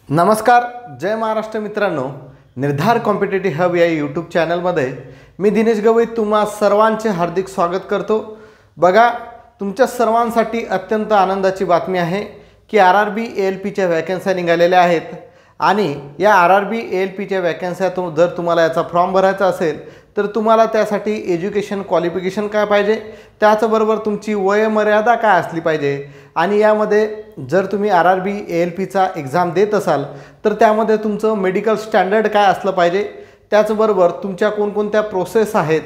नमस्कार, जय महाराष्ट्र मित्रांनो. निर्धार कॉम्पिटेटिव्ह हब या यूट्यूब चॅनलमध्ये मी दिनेश गवई तुम्हा सर्वांचे हार्दिक स्वागत करतो. बघा, तुमच्या सर्वांसाठी अत्यंत आनंदाची बातमी आहे की RRB ALPच्या वॅकन्स्या निघालेल्या आहेत आणि या RRB ALPच्या वॅकन्स्या जर तुम्हाला याचा फॉर्म भरायचा असेल तर तुम्हाला त्यासाठी एज्युकेशन क्वालिफिकेशन काय पाहिजे, त्याचबरोबर तुमची वयोमर्यादा काय असली पाहिजे आणि यामध्ये जर तुम्ही RRB ALPचा एक्झाम देत असाल तर त्यामध्ये तुमचं मेडिकल स्टँडर्ड काय असलं पाहिजे, त्याचबरोबर तुमच्या कोणकोणत्या प्रोसेस आहेत,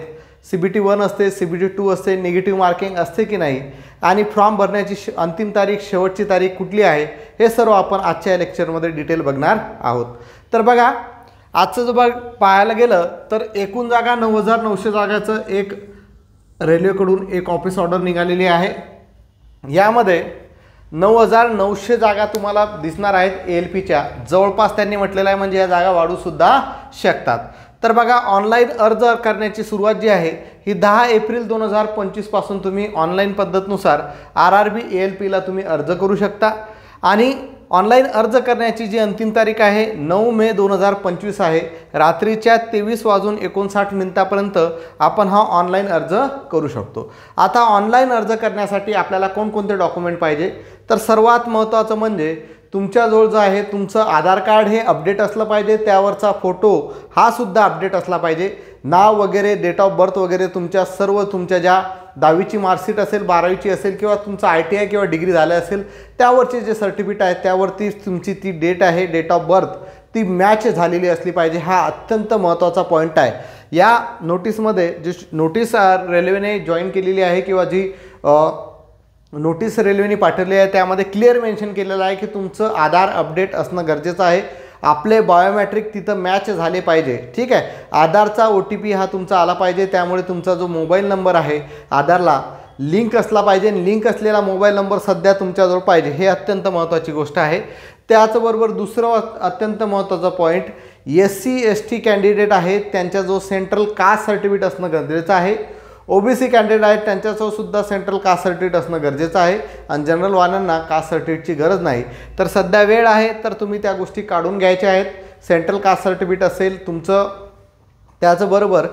CBT 1 असते, CBT 2 असते, निगेटिव्ह मार्किंग असते की नाही आणि फॉर्म भरण्याची अंतिम तारीख, शेवटची तारीख कुठली आहे, हे सर्व आपण आजच्या लेक्चरमध्ये डिटेल बघणार आहोत. तर बघा, आजचं जर पाहायला गेलं तर एकूण जागा 9,900 जागाचं एक रेल्वेकडून एक ऑफिस ऑर्डर निघालेली आहे. यामध्ये 9,900 जागा तुम्हाला दिसणार आहेत ALPच्या. जवळपास त्यांनी म्हटलेलं आहे म्हणजे या जागा वाढूसुद्धा शकतात. तर बघा, ऑनलाईन अर्ज करण्याची सुरुवात जी आहे ही 10 एप्रिल 2025 पासून तुम्ही ऑनलाईन पद्धतीनुसार RRB ALPला तुम्ही अर्ज करू शकता आणि ऑनलाईन अर्ज करण्याची जी अंतिम तारीख आहे 9 मे 2025 आहे. रात्रीच्या 23:59 आपण हा ऑनलाईन अर्ज करू शकतो. आता ऑनलाईन अर्ज करण्यासाठी आपल्याला कोणकोणते डॉक्युमेंट पाहिजे, तर सर्वात महत्त्वाचं म्हणजे तुमच्याजवळ जो आहे तुमचं आधार कार्ड हे अपडेट असलं पाहिजे, त्यावरचा फोटो हा सुद्धा अपडेट असला पाहिजे, नाव वगैरे, डेट ऑफ बर्थ वगैरे, तुमच्या सर्व तुमच्या ज्या 10वीची मार्कशीट असेल, 12वीची असेल किंवा तुमचं ITI किंवा डिग्री झालं असेल त्यावरचे जे सर्टिफिकेट आहे त्यावरती तुमची ती डेट आहे, डेट ऑफ बर्थ ती मॅच झालेली असली पाहिजे. हा अत्यंत महत्त्वाचा पॉईंट आहे. या नोटीसमध्ये जी नोटीस रेल्वेने जॉईन केलेली आहे किंवा जी नोटीस रेल्वेने पाठवली आहे त्यामध्ये क्लिअर मेन्शन केलेलं आहे की तुमचं आधार अपडेट असणं गरजेचं आहे, आपले बायोमॅट्रिक तिथं मॅच झाले पाहिजे. ठीक आहे, आधारचा OTP हा तुमचा आला पाहिजे, त्यामुळे तुमचा जो मोबाईल नंबर आहे आधारला लिंक असला पाहिजे, लिंक असलेला मोबाईल नंबर सध्या तुमच्याजवळ पाहिजे. हे अत्यंत महत्त्वाची गोष्ट आहे. त्याचबरोबर दुसरं अत्यंत महत्त्वाचा पॉईंट, SC ST कॅन्डिडेट आहेत त्यांच्या जो सेंट्रल कास्ट सर्टिफिकेट असणं गरजेचं आहे. OBC कॅन्डिडेट आहेत त्यांच्यासह सुद्धा सेंट्रल कास्ट सर्टिफिकेट असणं गरजेचं आहे आणि जनरल वाल्यांना कास्ट सर्टिफिकेटची गरज नाही. तर सध्या वेळ आहे तर तुम्ही त्या गोष्टी काढून घ्यायच्या आहेत. सेंट्रल कास्ट सर्टिफिकेट असेल तुमचं, त्याचबरोबर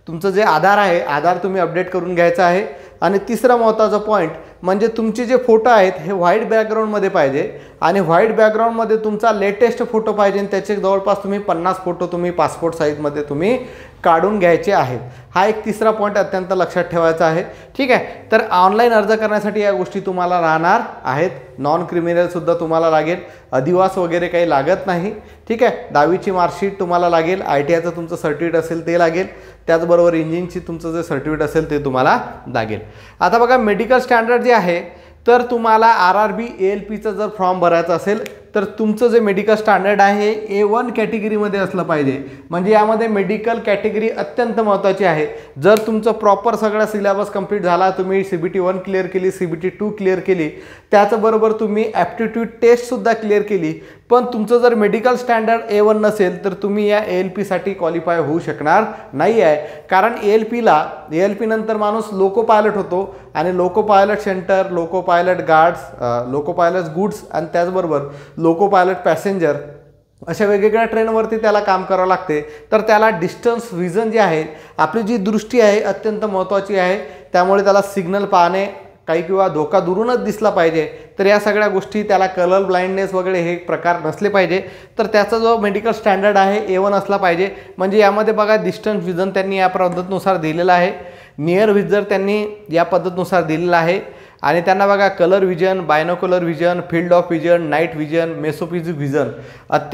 तुमचं जे आधार आहे आधार तुम्ही अपडेट करून घ्यायचं आहे. आणि तिसरा महत्त्वाचा पॉईंट म्हणजे तुमचे जे फोटो आहेत हे व्हाईट बॅकग्राऊंडमध्ये पाहिजे आणि व्हाईट बॅकग्राऊंडमध्ये तुमचा लेटेस्ट फोटो पाहिजे आणि त्याचे जवळपास तुम्ही 50 फोटो तुम्ही पासपोर्ट साईजमध्ये तुम्ही काढून घ्यायचे आहेत. हा एक तिसरा पॉईंट अत्यंत लक्षात ठेवायचा आहे. ठीक आहे, तर ऑनलाईन अर्ज करण्यासाठी या गोष्टी तुम्हाला राहणार आहेत. नॉन क्रिमिनलसुद्धा तुम्हाला लागेल, अधिवास वगैरे काही लागत नाही. ठीक आहे, 10वीची मार्कशीट तुम्हाला लागेल, ITIचं तुमचं सर्टिफिकेट असेल ते लागेल, त्याचबरोबर इंजिनची तुमचं जे सर्टिफिकेट असेल ते तुम्हाला लागेल. आता बघा, मेडिकल स्टँडर्ड जे आहे तर तुम्हाला RRB ALPचं जर फॉर्म भरायचं असेल तर तुमचं जे मेडिकल स्टँडर्ड आहे A1 कॅटेगरीमध्ये असलं पाहिजे. म्हणजे यामध्ये मेडिकल कॅटेगरी अत्यंत महत्त्वाची आहे. जर तुमचं प्रॉपर सगळा सिलेबस कंप्लीट झाला, तुम्ही CBT 1 क्लिअर केली, CBT 2 क्लिअर केली, त्याचबरोबर तुम्ही ॲप्टिट्यूड टेस्टसुद्धा क्लिअर केली, पण तुमचं जर मेडिकल स्टँडर्ड A1 नसेल तर तुम्ही या ALPसाठी क्वालिफाय होऊ शकणार नाही आहे. कारण ALP नंतर माणूस लोको पायलट होतो आणि loco pilot centre, loco pilot guards, loco pilot goods आणि त्याचबरोबर लोको पायलट पॅसेंजर अशा वेगवेगळ्या ट्रेनवरती त्याला काम करावं लागते. तर त्याला डिस्टन्स व्हिजन जे आहे, आपली जी दृष्टी आहे अत्यंत महत्त्वाची आहे, त्यामुळे त्याला सिग्नल पाहणे काही किंवा धोका दुरूनच दिसला पाहिजे. तर या सगळ्या गोष्टी, त्याला कलर ब्लाइंडनेस वगैरे हे प्रकार नसले पाहिजे. तर त्याचा जो मेडिकल स्टँडर्ड आहे A1 असला पाहिजे. म्हणजे यामध्ये बघा, डिस्टन्स व्हिजन त्यांनी या पद्धतीनुसार दिलेलं आहे, नियर व्हिजन त्यांनी या पद्धतीनुसार दिलेलं आहे आणि त्यांना बघा colour vision, binocular vision, field of vision, night vision, mesopic vision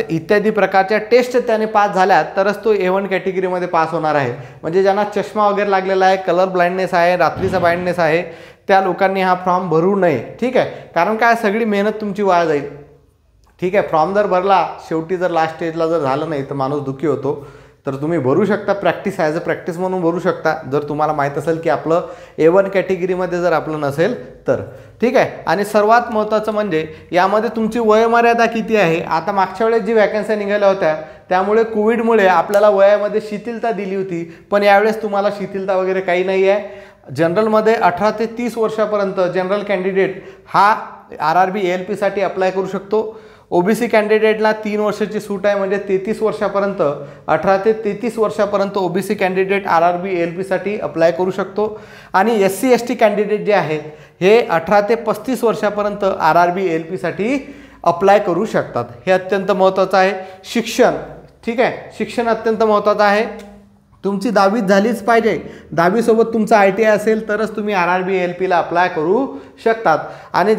इत्यादी प्रकारच्या टेस्ट त्याने पास झाल्या तरच तो A1 कॅटेगरीमध्ये पास होणार आहे. म्हणजे ज्यांना चष्मा वगैरे लागलेला आहे, कलर ब्लाइंडनेस आहे, रात्रीचा ब्लाइंडनेस आहे, त्या लोकांनी हा फॉर्म भरू नये. ठीक आहे, कारण काय सगळी मेहनत तुमची वाया जाईल. ठीक आहे, फॉर्म जर भरला, शेवटी जर लास्ट स्टेजला जर झालं नाही तर माणूस दुःखी होतो. तर तुम्ही भरू शकता, प्रॅक्टिस ॲज अ प्रॅक्टिस म्हणून भरू शकता जर तुम्हाला माहीत असेल की आपलं A1 कॅटेगरीमध्ये जर आपलं नसेल तर. ठीक आहे, आणि सर्वात महत्त्वाचं म्हणजे यामध्ये तुमची वयोमर्यादा किती आहे. आता मागच्या वेळेस जी वॅकन्सी निघाल्या होत्या त्यामुळे कोविडमुळे आपल्याला वयामध्ये शिथिलता दिली होती, पण यावेळेस तुम्हाला शिथिलता वगैरे काही नाही आहे. जनरलमध्ये 18 ते 30 वर्षापर्यंत जनरल कॅन्डिडेट हा RRB ALPसाठी अप्लाय करू शकतो. OBC कॅन्डिडेटला 3 वर्षाची सूट आहे, म्हणजे 33 वर्षापर्यंत 18 ते 33 वर्षापर्यंत OBC कॅन्डिडेट RRB ALPसाठी अप्लाय करू शकतो. आणि SC ST कॅन्डिडेट जे आहेत हे 18 ते 35 वर्षापर्यंत RRB ALPसाठी अप्लाय करू शकतात. हे अत्यंत महत्त्वाचं आहे. शिक्षण, ठीक आहे, शिक्षण अत्यंत महत्त्वाचं आहे. तुमची 10वी झालीच पाहिजे. 10वीसोबत तुमचा ITI असेल तरच तुम्ही RRB ALPला अप्लाय करू शकतात. आणि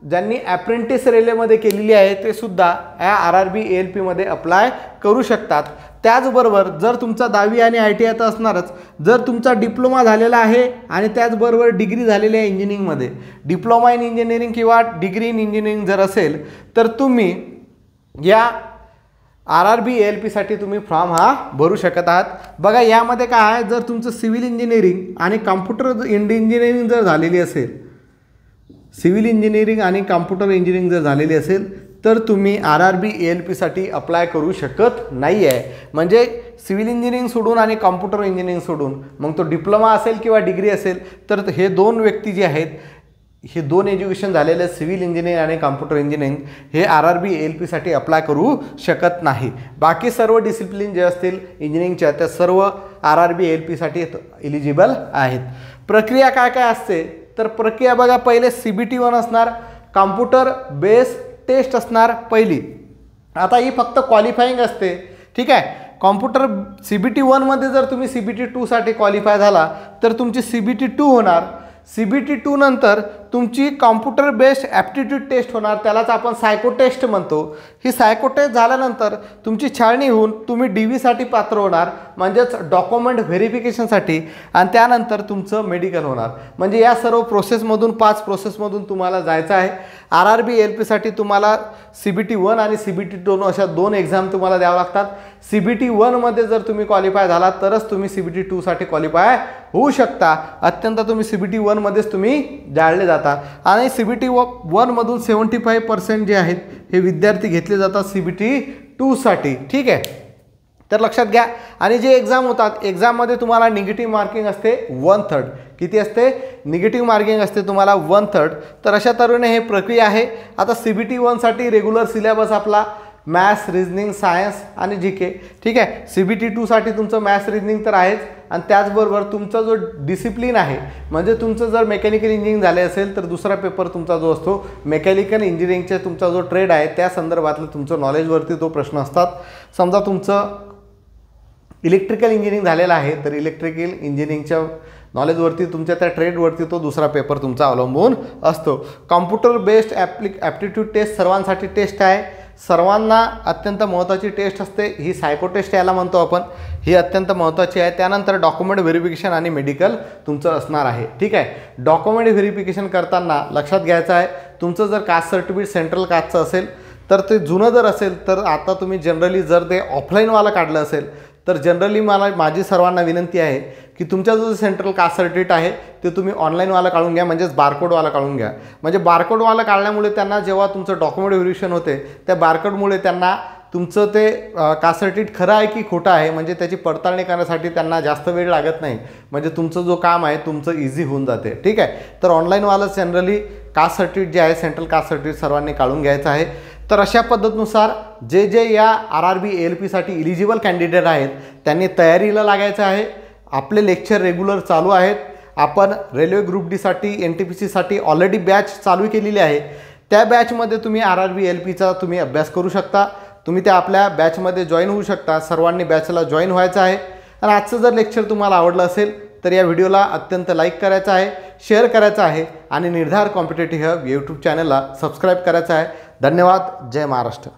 ज्यांनी अप्रेंटिस रेल्वेमध्ये केलेली आहे ते सुद्धा या RRB ALPमध्ये अप्लाय करू शकतात. त्याचबरोबर जर तुमचा 10वी आणि ITI तर असणारच, जर तुमचा डिप्लोमा झालेला आहे आणि त्याचबरोबर डिग्री झालेली आहे इंजिनिअरिंगमध्ये, डिप्लोमा इन इंजिनिअरिंग किंवा डिग्री इन इंजिनिअरिंग जर असेल तर तुम्ही या RRB ALPसाठी तुम्ही फॉर्म हा भरू शकत आहात. बघा यामध्ये काय आहे, जर तुमचं सिव्हिल इंजिनिअरिंग आणि कॉम्प्युटर इंजिनिअरिंग जर झालेली असेल, सिव्हिल इंजिनिअरिंग आणि कॉम्प्युटर इंजिनिअरिंग जर झालेली असेल तर तुम्ही RRB ALPसाठी अप्लाय करू शकत नाही आहे. म्हणजे सिव्हिल इंजिनिअरिंग सोडून आणि कॉम्प्युटर इंजिनिअरिंग सोडून मग तो डिप्लोमा असेल किंवा डिग्री असेल तर हे दोन व्यक्ती जे आहेत, हे दोन एज्युकेशन झालेले सिव्हिल इंजिनिअरिंग आणि कॉम्प्युटर इंजिनिअरिंग हे RRB ALPसाठी अप्लाय करू शकत नाही. बाकी सर्व डिसिप्लिन जे असतील इंजिनिअरिंगच्या त्या सर्व RRB ALPसाठी एलिजिबल आहेत. प्रक्रिया काय काय असते तर प्रक्रिया बघा, पहिले CBT-1 असणार, कॉम्प्युटर बेस टेस्ट असणार पहिली. आता ही फक्त क्वालिफाईंग असते, ठीक आहे. कॉम्प्युटर CBT-1मध्ये जर तुम्ही CBT-2साठी क्वालिफाय झाला तर तुमची CBT-2 होणार. CBT-2 नंतर तुमची कॉम्प्युटर बेस्ड ॲप्टिट्यूड टेस्ट होणार, त्यालाच आपण सायको टेस्ट म्हणतो. ही सायको टेस्ट झाल्यानंतर तुमची छाननी होऊन तुम्ही DV-साठी पात्र होणार, म्हणजेच डॉक्युमेंट व्हेरिफिकेशनसाठी. आणि त्यानंतर तुमचं मेडिकल होणार. म्हणजे या सर्व प्रोसेसमधून 5 प्रोसेसमधून तुम्हाला जायचं आहे. RRB ALPसाठी तुम्हाला CBT-1 आणि CBT-2 अशा 2 एक्झाम तुम्हाला द्यावं लागतात. CBT-1मध्ये जर तुम्ही क्वालिफाय झाला तरच तुम्ही CBT-2साठी क्वालिफाय होऊ शकता. अत्यंत तुम्ही CBT-1मध्येच तुम्ही जाळले जाता. आणि CBT-1मधून 75% जे आहेत हे विद्यार्थी घेतले जातात CBT-2साठी, ठीक आहे. तर लक्षात घ्या. आणि जे एक्झाम होतात, एक्झाममध्ये तुम्हाला निगेटिव्ह मार्किंग असते 1/3. किती असते? निगेटिव्ह मार्किंग असते तुम्हाला 1/3. तर अशा तऱ्हेने हे प्रक्रिया आहे. आता CBT-1साठी रेग्युलर सिलेबस आपला मॅथ्स, रिजनिंग, सायन्स आणि GK, ठीक आहे. CBT-2साठी तुमचं मॅथ्स, रिजनिंग तर आहेच, आणि त्याचबरोबर तुमचा जो डिसिप्लिन आहे, म्हणजे तुमचं जर मेकॅनिकल इंजिनिअरिंग झाले असेल तर दुसरा पेपर तुमचा जो असतो मेकॅनिकल इंजिनिअरिंगचा तुमचा जो ट्रेड आहे त्या संदर्भातलं तुमचं नॉलेजवरती तो प्रश्न असतात. समजा तुमचं इलेक्ट्रिकल इंजिनिअरिंग झालेलं आहे तर इलेक्ट्रिकल इंजिनिअरिंगच्या नॉलेजवरती तुमच्या त्या ट्रेडवरती तो दुसरा पेपर तुमचा अवलंबून असतो. कॉम्प्युटर बेस्ड ॲप्टिट्यूड टेस्ट सर्वांसाठी टेस्ट आहे. सर्वांना अत्यंत महत्त्वाची टेस्ट असते ही, सायको टेस्ट याला म्हणतो आपण. ही अत्यंत महत्त्वाची आहे. त्यानंतर डॉक्युमेंट व्हेरिफिकेशन आणि मेडिकल तुमचं असणार आहे, ठीक आहे. डॉक्युमेंट व्हेरिफिकेशन करताना लक्षात घ्यायचं आहे, तुमचं जर कास्ट सर्टिफिकेट सेंट्रल कास्टचं असेल तर ते जुनं जर असेल तर आता तुम्ही जनरली जर ते ऑफलाईनवाला काढलं असेल तर जनरली माझी सर्वांना विनंती आहे की तुमचा जो सेंट्रल कास्ट सर्टिफिकेट आहे ते तुम्ही ऑनलाईनवाला काढून घ्या, म्हणजेच बारकोडवाला काढून घ्या. म्हणजे बारकोडवाला काढल्यामुळे त्यांना जेव्हा तुमचं डॉक्युमेंट व्हेरिफिकेशन होते त्या बारकोडमुळे त्यांना तुमचं ते कास्ट सर्टिफिकेट खरं आहे की खोटं आहे म्हणजे त्याची पडताळणी करण्यासाठी त्यांना जास्त वेळ लागत नाही. म्हणजे तुमचं जो काम आहे तुमचं इझी होऊन जाते, ठीक आहे. तर ऑनलाईनवाला जनरली कास्ट सर्टिफिकेट जे आहे सेंट्रल कास्ट सर्टिफिकेट सर्वांनी काढून घ्यायचं आहे. तर अशा पद्धतीनुसार जे या RRB ALPसाठी इलिजिबल कॅन्डिडेट आहेत त्यांनी तयारीला लागायचं आहे. आपले लेक्चर रेग्युलर चालू आहेत. आपण रेल्वे ग्रुप डीसाठी NTPCसाठी ऑलरेडी बॅच चालू केलेली आहे. त्या बॅचमध्ये तुम्ही RRB ALPचा तुम्ही अभ्यास करू शकता. तुम्ही त्या आपल्या बॅचमध्ये जॉईन होऊ शकता. सर्वांनी बॅचला जॉईन व्हायचं आहे. आणि आजचं जर लेक्चर तुम्हाला आवडलं असेल तर या व्हिडिओला अत्यंत लाईक करायचं आहे, शेअर करायचं आहे आणि निर्धार कॉम्पिटेटिव्ह हब यूट्यूब चॅनलला सबस्क्राईब करायचं आहे. धन्यवाद. जय महाराष्ट्र.